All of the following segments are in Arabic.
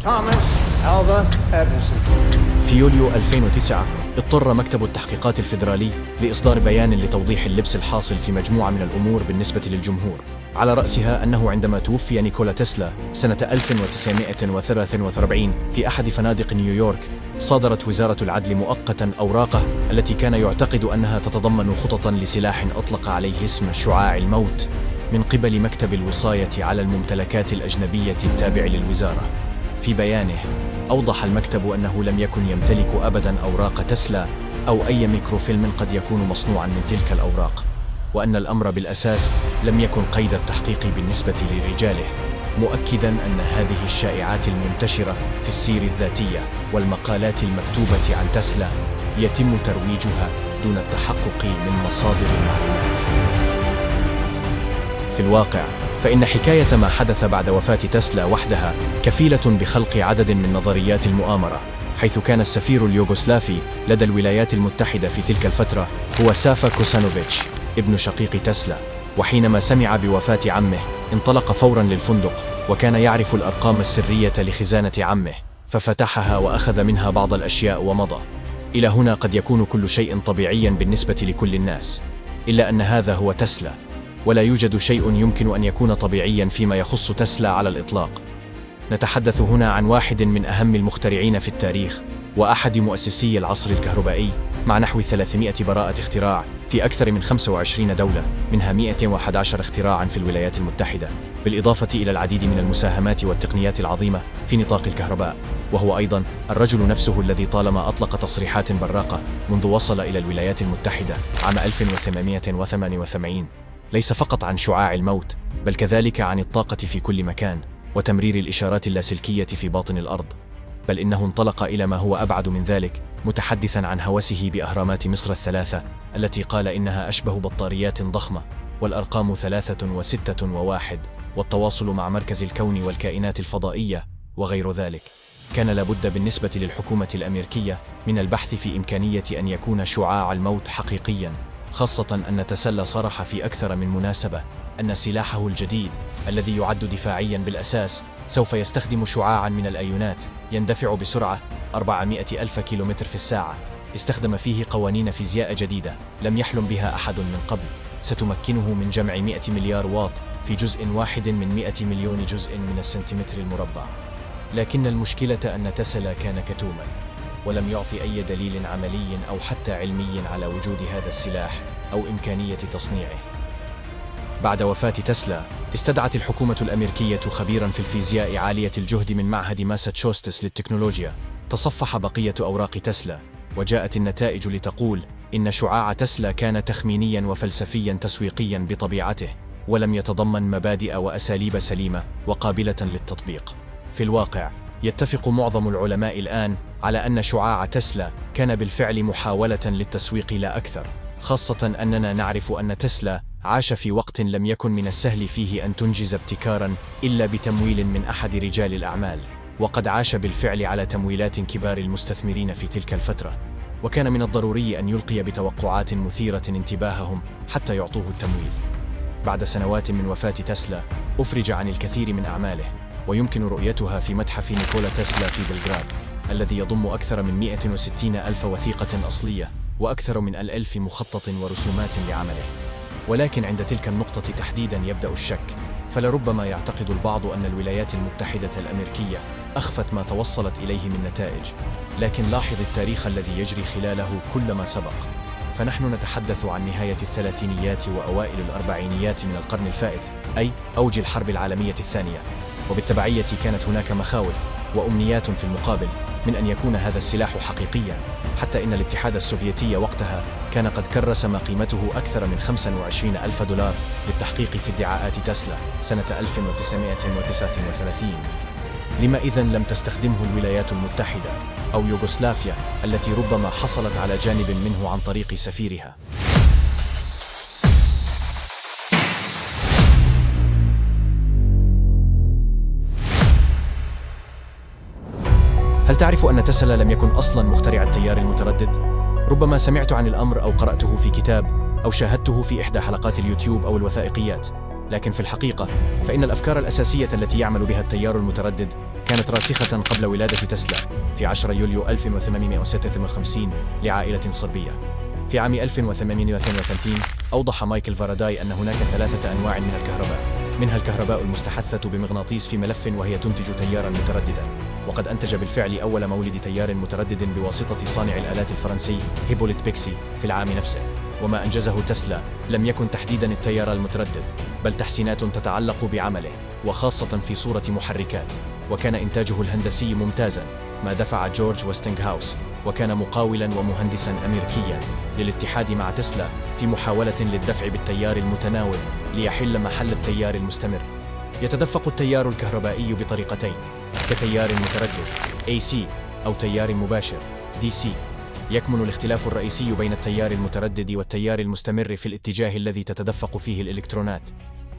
توماس ألفا إديسون. في يوليو 2009 اضطر مكتب التحقيقات الفيدرالي لإصدار بيان لتوضيح اللبس الحاصل في مجموعة من الأمور بالنسبة للجمهور، على رأسها أنه عندما توفي نيكولا تسلا سنة 1943 في أحد فنادق نيويورك، صادرت وزارة العدل مؤقتا أوراقه التي كان يعتقد أنها تتضمن خططا لسلاح أطلق عليه اسم شعاع الموت من قبل مكتب الوصاية على الممتلكات الأجنبية التابع للوزارة. في بيانه أوضح المكتب أنه لم يكن يمتلك أبداً أوراق تسلا أو أي ميكروفيلم قد يكون مصنوعاً من تلك الأوراق، وأن الأمر بالأساس لم يكن قيد التحقيق بالنسبة لرجاله، مؤكداً أن هذه الشائعات المنتشرة في السير الذاتية والمقالات المكتوبة عن تسلا يتم ترويجها دون التحقق من مصادر المعلومات. في الواقع فإن حكاية ما حدث بعد وفاة تسلا وحدها كفيلة بخلق عدد من نظريات المؤامرة، حيث كان السفير اليوغوسلافي لدى الولايات المتحدة في تلك الفترة هو سافا كوسانوفيتش ابن شقيق تسلا، وحينما سمع بوفاة عمه انطلق فوراً للفندق، وكان يعرف الأرقام السرية لخزانة عمه ففتحها وأخذ منها بعض الأشياء ومضى. إلى هنا قد يكون كل شيء طبيعياً بالنسبة لكل الناس، إلا أن هذا هو تسلا، ولا يوجد شيء يمكن أن يكون طبيعياً فيما يخص تسلا على الإطلاق. نتحدث هنا عن واحد من أهم المخترعين في التاريخ، وأحد مؤسسي العصر الكهربائي، مع نحو 300 براءة اختراع في أكثر من 25 دولة، منها 111 اختراعاً في الولايات المتحدة، بالإضافة إلى العديد من المساهمات والتقنيات العظيمة في نطاق الكهرباء. وهو أيضاً الرجل نفسه الذي طالما أطلق تصريحات براقة منذ وصل إلى الولايات المتحدة عام 1888، ليس فقط عن شعاع الموت، بل كذلك عن الطاقة في كل مكان وتمرير الإشارات اللاسلكية في باطن الأرض، بل إنه انطلق إلى ما هو أبعد من ذلك، متحدثاً عن هوسه بأهرامات مصر الثلاثة التي قال إنها أشبه بطاريات ضخمة، والأرقام 3 و6 و1، والتواصل مع مركز الكون والكائنات الفضائية وغير ذلك. كان لابد بالنسبة للحكومة الأمريكية من البحث في إمكانية أن يكون شعاع الموت حقيقياً، خاصة أن تسلا صرح في أكثر من مناسبة أن سلاحه الجديد الذي يعد دفاعياً بالأساس سوف يستخدم شعاعاً من الأيونات يندفع بسرعة 400 ألف كيلومتر في الساعة، استخدم فيه قوانين فيزياء جديدة لم يحلم بها أحد من قبل، ستمكنه من جمع 100 مليار واط في جزء واحد من 100 مليون جزء من السنتيمتر المربع. لكن المشكلة أن تسلا كان كتوماً، ولم يعطي أي دليل عملي أو حتى علمي على وجود هذا السلاح أو إمكانية تصنيعه. بعد وفاة تسلا استدعت الحكومة الأمريكية خبيراً في الفيزياء عالية الجهد من معهد ماساتشوستس للتكنولوجيا، تصفح بقية أوراق تسلا، وجاءت النتائج لتقول إن شعاع تسلا كان تخمينياً وفلسفياً تسويقياً بطبيعته، ولم يتضمن مبادئ وأساليب سليمة وقابلة للتطبيق. في الواقع يتفق معظم العلماء الآن على أن شعاع تسلا كان بالفعل محاولة للتسويق لا أكثر، خاصة أننا نعرف أن تسلا عاش في وقت لم يكن من السهل فيه أن تنجز ابتكاراً إلا بتمويل من أحد رجال الأعمال، وقد عاش بالفعل على تمويلات كبار المستثمرين في تلك الفترة، وكان من الضروري أن يلقي بتوقعات مثيرة انتباههم حتى يعطوه التمويل. بعد سنوات من وفاة تسلا أفرج عن الكثير من أعماله، ويمكن رؤيتها في متحف نيكولا تسلا في بلغراد، الذي يضم أكثر من 160 ألف وثيقة أصلية وأكثر من 1000 مخطط ورسومات لعمله. ولكن عند تلك النقطة تحديداً يبدأ الشك، فلربما يعتقد البعض أن الولايات المتحدة الأمريكية أخفت ما توصلت إليه من نتائج، لكن لاحظ التاريخ الذي يجري خلاله كل ما سبق، فنحن نتحدث عن نهاية الثلاثينيات وأوائل الأربعينيات من القرن الفائت، أي أوج الحرب العالمية الثانية، وبالتبعية كانت هناك مخاوف وأمنيات في المقابل من أن يكون هذا السلاح حقيقياً، حتى إن الاتحاد السوفيتي وقتها كان قد كرس ما قيمته أكثر من 25 ألف دولار للتحقيق في ادعاءات تسلا سنة 1939. لما إذن لم تستخدمه الولايات المتحدة أو يوغوسلافيا التي ربما حصلت على جانب منه عن طريق سفيرها؟ هل تعرف أن تسلا لم يكن أصلاً مخترع التيار المتردد؟ ربما سمعت عن الأمر أو قرأته في كتاب أو شاهدته في إحدى حلقات اليوتيوب أو الوثائقيات، لكن في الحقيقة فإن الأفكار الأساسية التي يعمل بها التيار المتردد كانت راسخة قبل ولادة تسلا في 10 يوليو 1856 لعائلة صربية. في عام 1832 أوضح مايكل فاراداي أن هناك 3 أنواع من الكهرباء، منها الكهرباء المستحثة بمغناطيس في ملف وهي تنتج تيارا مترددا، وقد أنتج بالفعل أول مولد تيار متردد بواسطة صانع الآلات الفرنسي هيبوليت بيكسي في العام نفسه. وما أنجزه تسلا لم يكن تحديدا التيار المتردد، بل تحسينات تتعلق بعمله، وخاصة في صورة محركات، وكان إنتاجه الهندسي ممتازا، ما دفع جورج ويستنغهاوس، وكان مقاولا ومهندسا أمريكيا، للاتحاد مع تسلا في محاولة للدفع بالتيار المتناوب ليحل محل التيار المستمر. يتدفق التيار الكهربائي بطريقتين، كتيار متردد AC أو تيار مباشر DC. يكمن الاختلاف الرئيسي بين التيار المتردد والتيار المستمر في الاتجاه الذي تتدفق فيه الإلكترونات.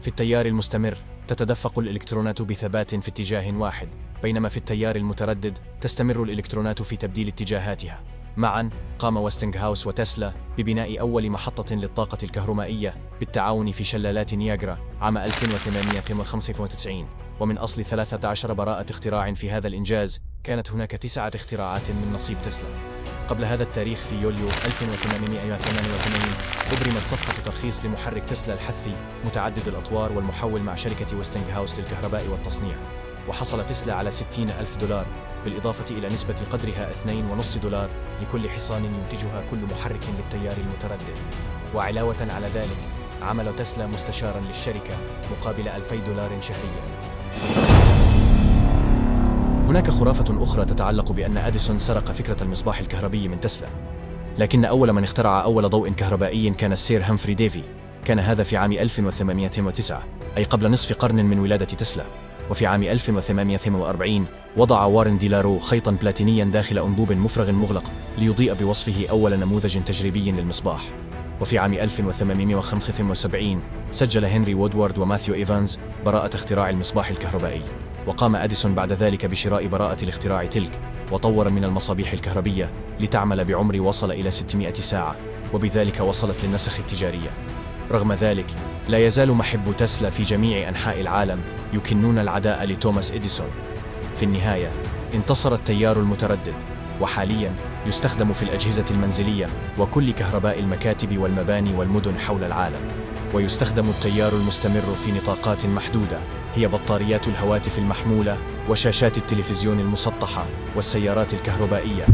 في التيار المستمر تتدفق الإلكترونات بثبات في اتجاه واحد، بينما في التيار المتردد تستمر الإلكترونات في تبديل اتجاهاتها. معا قام ويستنغهاوس وتسلا ببناء أول محطة للطاقة الكهرومائية بالتعاون في شلالات نياجرا عام 1895، ومن أصل 13 براءة اختراع في هذا الإنجاز كانت هناك 9 اختراعات من نصيب تسلا. قبل هذا التاريخ في يوليو 1888 أبرمت صفقة ترخيص لمحرك تسلا الحثي متعدد الأطوار والمحول مع شركة ويستنغهاوس للكهرباء والتصنيع، وحصل تسلا على $60,000 بالإضافة إلى نسبة قدرها $2.50 لكل حصان ينتجها كل محرك للتيار المتردد. وعلاوة على ذلك عمل تسلا مستشارا للشركة مقابل $2,000 شهريا. هناك خرافة أخرى تتعلق بأن أديسون سرق فكرة المصباح الكهربي من تسلا، لكن أول من اخترع أول ضوء كهربائي كان السير همفري ديفي. كان هذا في عام 1809، أي قبل نصف قرن من ولادة تسلا. وفي عام 1848 وضع وارن ديلارو خيطا بلاتينيا داخل أنبوب مفرغ مغلق ليضيء بوصفه أول نموذج تجريبي للمصباح. وفي عام 1875 سجل هنري وودوارد وماثيو إيفانز براءة اختراع المصباح الكهربائي، وقام أديسون بعد ذلك بشراء براءة الاختراع تلك، وطور من المصابيح الكهربية لتعمل بعمر وصل إلى 600 ساعة، وبذلك وصلت للنسخ التجارية. رغم ذلك لا يزال محب تسلا في جميع أنحاء العالم يكنون العداء لتوماس إديسون. في النهاية انتصر التيار المتردد، وحاليا يستخدم في الأجهزة المنزلية وكل كهرباء المكاتب والمباني والمدن حول العالم. ويستخدم التيار المستمر في نطاقات محدودة، هي بطاريات الهواتف المحمولة وشاشات التلفزيون المسطحة والسيارات الكهربائية.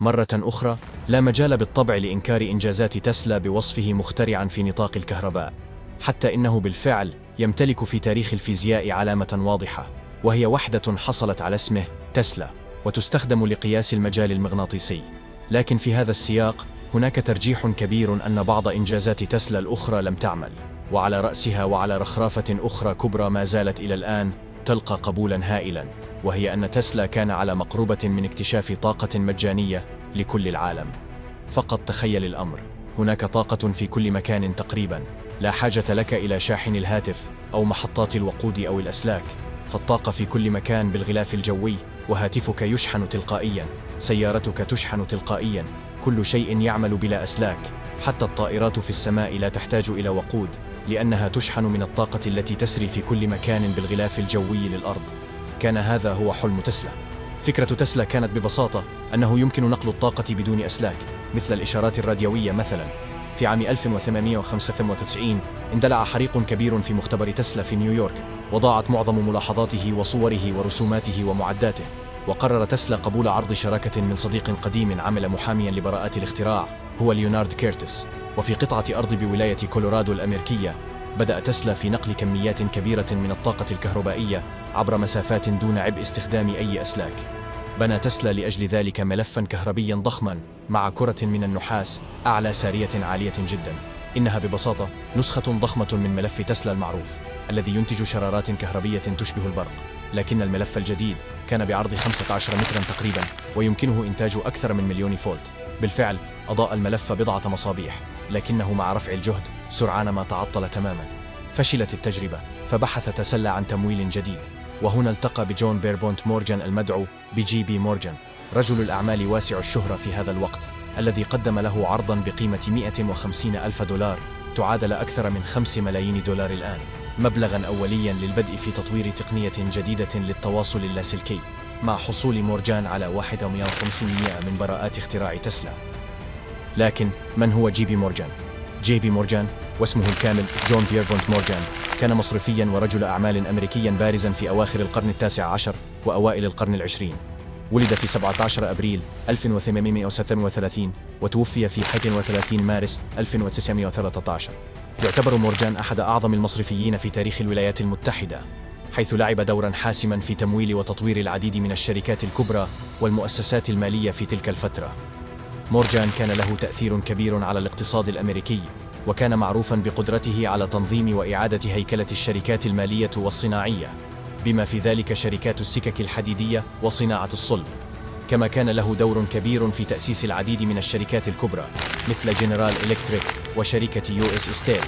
مرة أخرى لا مجال بالطبع لإنكار إنجازات تسلا بوصفه مخترعا في نطاق الكهرباء، حتى إنه بالفعل يمتلك في تاريخ الفيزياء علامة واضحة، وهي وحدة حصلت على اسمه تسلا، وتستخدم لقياس المجال المغناطيسي. لكن في هذا السياق هناك ترجيح كبير أن بعض إنجازات تسلا الأخرى لم تعمل، وعلى رأسها وعلى رخرافة أخرى كبرى ما زالت إلى الآن تلقى قبولا هائلا، وهي أن تسلا كان على مقربة من اكتشاف طاقة مجانية لكل العالم. فقط تخيل الأمر، هناك طاقة في كل مكان تقريبا، لا حاجة لك إلى شاحن الهاتف أو محطات الوقود أو الأسلاك، فالطاقة في كل مكان بالغلاف الجوي، وهاتفك يشحن تلقائيا، سيارتك تشحن تلقائيا، كل شيء يعمل بلا أسلاك، حتى الطائرات في السماء لا تحتاج إلى وقود لأنها تشحن من الطاقة التي تسري في كل مكان بالغلاف الجوي للأرض. كان هذا هو حلم تسلا. فكرة تسلا كانت ببساطة أنه يمكن نقل الطاقة بدون أسلاك، مثل الإشارات الراديوية مثلا. في عام 1895 اندلع حريق كبير في مختبر تسلا في نيويورك، وضاعت معظم ملاحظاته وصوره ورسوماته ومعداته، وقرر تسلا قبول عرض شراكة من صديق قديم عمل محاميا لبراءات الاختراع هو ليونارد كيرتس. وفي قطعة أرض بولاية كولورادو الأمريكية بدأ تسلا في نقل كميات كبيرة من الطاقة الكهربائية عبر مسافات دون عبء استخدام أي أسلاك. بنى تسلا لأجل ذلك ملفا كهربيا ضخما مع كرة من النحاس أعلى سارية عالية جدا. إنها ببساطة نسخة ضخمة من ملف تسلا المعروف الذي ينتج شرارات كهربية تشبه البرق، لكن الملف الجديد كان بعرض 15 مترا تقريبا، ويمكنه إنتاج أكثر من 1,000,000 فولت. بالفعل أضاء الملف بضعة مصابيح، لكنه مع رفع الجهد سرعان ما تعطل تماما. فشلت التجربة، فبحث تسلا عن تمويل جديد، وهنا التقى بجون بيربونت مورجان المدعو بجي بي مورجان. رجل الأعمال واسع الشهرة في هذا الوقت، الذي قدم له عرضاً بقيمة 150 ألف دولار، تعادل أكثر من 5 ملايين دولار الآن، مبلغاً أولياً للبدء في تطوير تقنية جديدة للتواصل اللاسلكي، مع حصول مورجان على 1,500 من براءات اختراع تسلا. لكن من هو جي بي مورجان؟ جي بي مورجان، واسمه الكامل جون بيربونت مورجان، كان مصرفياً ورجل أعمال أمريكياً بارزاً في أواخر القرن التاسع عشر وأوائل القرن العشرين. ولد في 17 أبريل 1836 وتوفي في 31 مارس 1913. يعتبر مورجان أحد أعظم المصرفيين في تاريخ الولايات المتحدة، حيث لعب دوراً حاسماً في تمويل وتطوير العديد من الشركات الكبرى والمؤسسات المالية في تلك الفترة. مورجان كان له تأثير كبير على الاقتصاد الأمريكي، وكان معروفاً بقدرته على تنظيم وإعادة هيكلة الشركات المالية والصناعية، بما في ذلك شركات السكك الحديدية وصناعة الصلب. كما كان له دور كبير في تأسيس العديد من الشركات الكبرى مثل جنرال إلكتريك وشركة يو اس ستيل.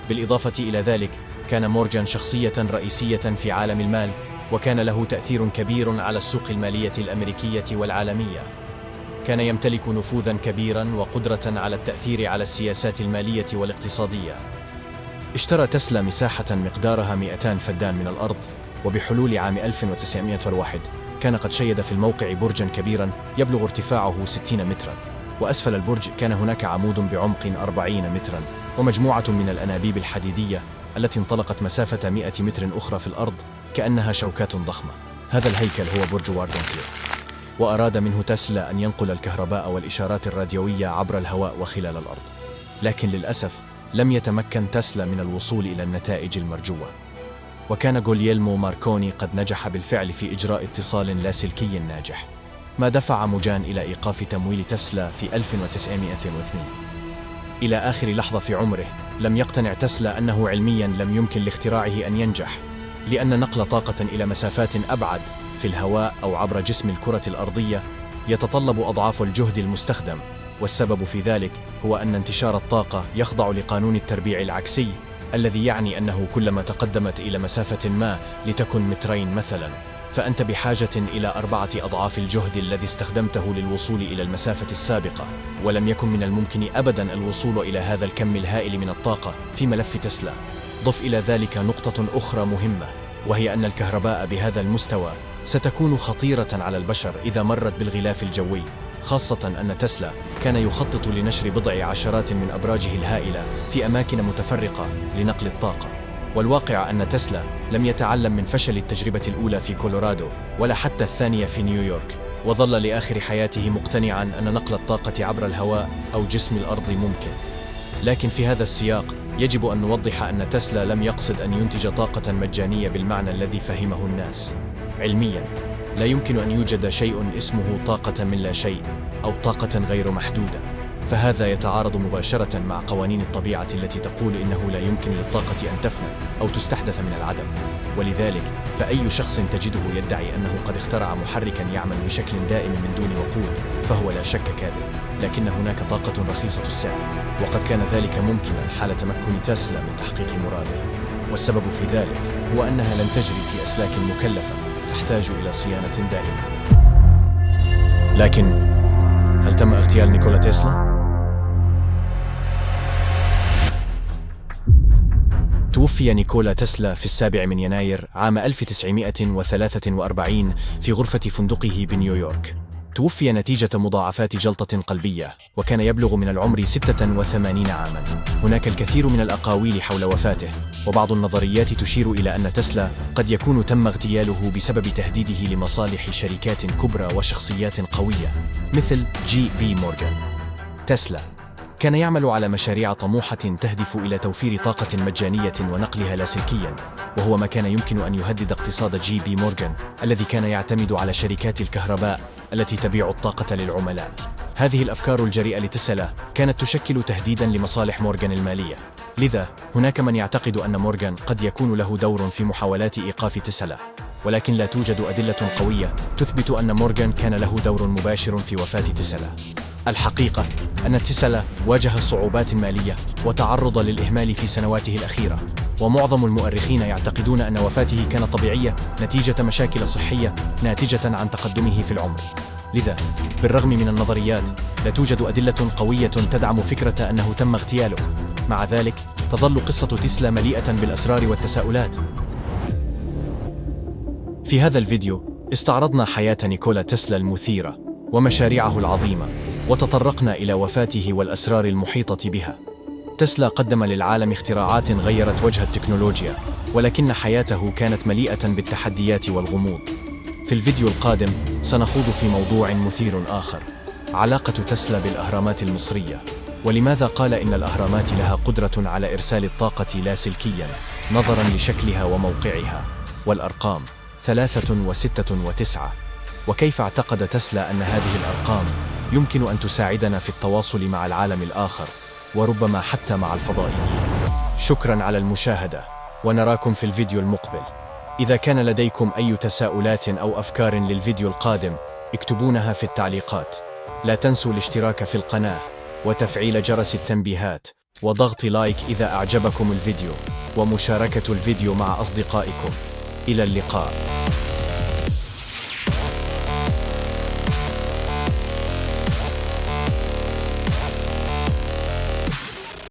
بالإضافة إلى ذلك، كان مورجان شخصية رئيسية في عالم المال، وكان له تأثير كبير على السوق المالية الأمريكية والعالمية. كان يمتلك نفوذاً كبيراً وقدرة على التأثير على السياسات المالية والاقتصادية. اشترى تسلا مساحة مقدارها 200 فدان من الأرض، وبحلول عام 1901 كان قد شيد في الموقع برجاً كبيراً يبلغ ارتفاعه 60 متراً، وأسفل البرج كان هناك عمود بعمق 40 متراً ومجموعة من الأنابيب الحديدية التي انطلقت مسافة 100 متر أخرى في الأرض كأنها شوكات ضخمة. هذا الهيكل هو برج واردون كليف، وأراد منه تسلا أن ينقل الكهرباء والإشارات الراديوية عبر الهواء وخلال الأرض، لكن للأسف لم يتمكن تسلا من الوصول إلى النتائج المرجوة. وكان غوليلمو ماركوني قد نجح بالفعل في إجراء اتصال لاسلكي ناجح، ما دفع مورجان إلى إيقاف تمويل تسلا في 1902. إلى آخر لحظة في عمره لم يقتنع تسلا أنه علمياً لم يمكن لاختراعه أن ينجح، لأن نقل طاقة إلى مسافات أبعد في الهواء أو عبر جسم الكرة الأرضية يتطلب أضعاف الجهد المستخدم، والسبب في ذلك هو أن انتشار الطاقة يخضع لقانون التربيع العكسي، الذي يعني أنه كلما تقدمت إلى مسافة ما لتكن مترين مثلاً، فأنت بحاجة إلى 4 أضعاف الجهد الذي استخدمته للوصول إلى المسافة السابقة، ولم يكن من الممكن أبداً الوصول إلى هذا الكم الهائل من الطاقة في ملف تسلا. ضف إلى ذلك نقطة أخرى مهمة، وهي أن الكهرباء بهذا المستوى ستكون خطيرة على البشر إذا مرت بالغلاف الجوي، خاصة أن تسلا كان يخطط لنشر بضع عشرات من أبراجه الهائلة في أماكن متفرقة لنقل الطاقة. والواقع أن تسلا لم يتعلم من فشل التجربة الأولى في كولورادو ولا حتى الثانية في نيويورك، وظل لآخر حياته مقتنعاً أن نقل الطاقة عبر الهواء أو جسم الأرض ممكن. لكن في هذا السياق يجب أن نوضح أن تسلا لم يقصد أن ينتج طاقة مجانية بالمعنى الذي فهمه الناس. علمياً لا يمكن أن يوجد شيء اسمه طاقة من لا شيء أو طاقة غير محدودة، فهذا يتعارض مباشرة مع قوانين الطبيعة التي تقول إنه لا يمكن للطاقة أن تفنى أو تستحدث من العدم. ولذلك فأي شخص تجده يدعي أنه قد اخترع محركاً يعمل بشكل دائم من دون وقود فهو لا شك كاذب، لكن هناك طاقة رخيصة السعر، وقد كان ذلك ممكناً حال تمكن تسلا من تحقيق مراده. والسبب في ذلك هو أنها لن تجري في أسلاك مكلفة تحتاج إلى صيانة دائمة. لكن هل تم اغتيال نيكولا تسلا؟ توفي نيكولا تسلا في 7 يناير عام 1943 في غرفة فندقه بنيويورك. توفي نتيجة مضاعفات جلطة قلبية، وكان يبلغ من العمر 86 عاماً. هناك الكثير من الأقاويل حول وفاته، وبعض النظريات تشير إلى أن تسلا قد يكون تم اغتياله بسبب تهديده لمصالح شركات كبرى وشخصيات قوية مثل جي بي مورجان. تسلا كان يعمل على مشاريع طموحة تهدف إلى توفير طاقة مجانية ونقلها لاسلكياً، وهو ما كان يمكن أن يهدد اقتصاد جي بي مورجان الذي كان يعتمد على شركات الكهرباء التي تبيع الطاقة للعملاء. هذه الأفكار الجريئة لتسلا كانت تشكل تهديداً لمصالح مورجان المالية، لذا هناك من يعتقد أن مورجان قد يكون له دور في محاولات إيقاف تسلا، ولكن لا توجد أدلة قوية تثبت أن مورجان كان له دور مباشر في وفاة تسلا. الحقيقة أن تسلا واجه صعوبات مالية وتعرض للإهمال في سنواته الأخيرة، ومعظم المؤرخين يعتقدون أن وفاته كانت طبيعية نتيجة مشاكل صحية ناتجة عن تقدمه في العمر. لذا بالرغم من النظريات لا توجد أدلة قوية تدعم فكرة أنه تم اغتياله. مع ذلك تظل قصة تسلا مليئة بالأسرار والتساؤلات. في هذا الفيديو استعرضنا حياة نيكولا تسلا المثيرة ومشاريعه العظيمة، وتطرقنا إلى وفاته والأسرار المحيطة بها. تسلا قدم للعالم اختراعات غيرت وجه التكنولوجيا، ولكن حياته كانت مليئة بالتحديات والغموض. في الفيديو القادم سنخوض في موضوع مثير آخر: علاقة تسلا بالأهرامات المصرية، ولماذا قال إن الأهرامات لها قدرة على إرسال الطاقة لاسلكياً نظراً لشكلها وموقعها والأرقام 3 و6 و9، وكيف اعتقد تسلا أن هذه الأرقام يمكن أن تساعدنا في التواصل مع العالم الآخر وربما حتى مع الفضائيين. شكراً على المشاهدة، ونراكم في الفيديو المقبل. إذا كان لديكم أي تساؤلات أو أفكار للفيديو القادم اكتبونها في التعليقات. لا تنسوا الاشتراك في القناة وتفعيل جرس التنبيهات وضغط لايك إذا أعجبكم الفيديو، ومشاركة الفيديو مع أصدقائكم. إلى اللقاء.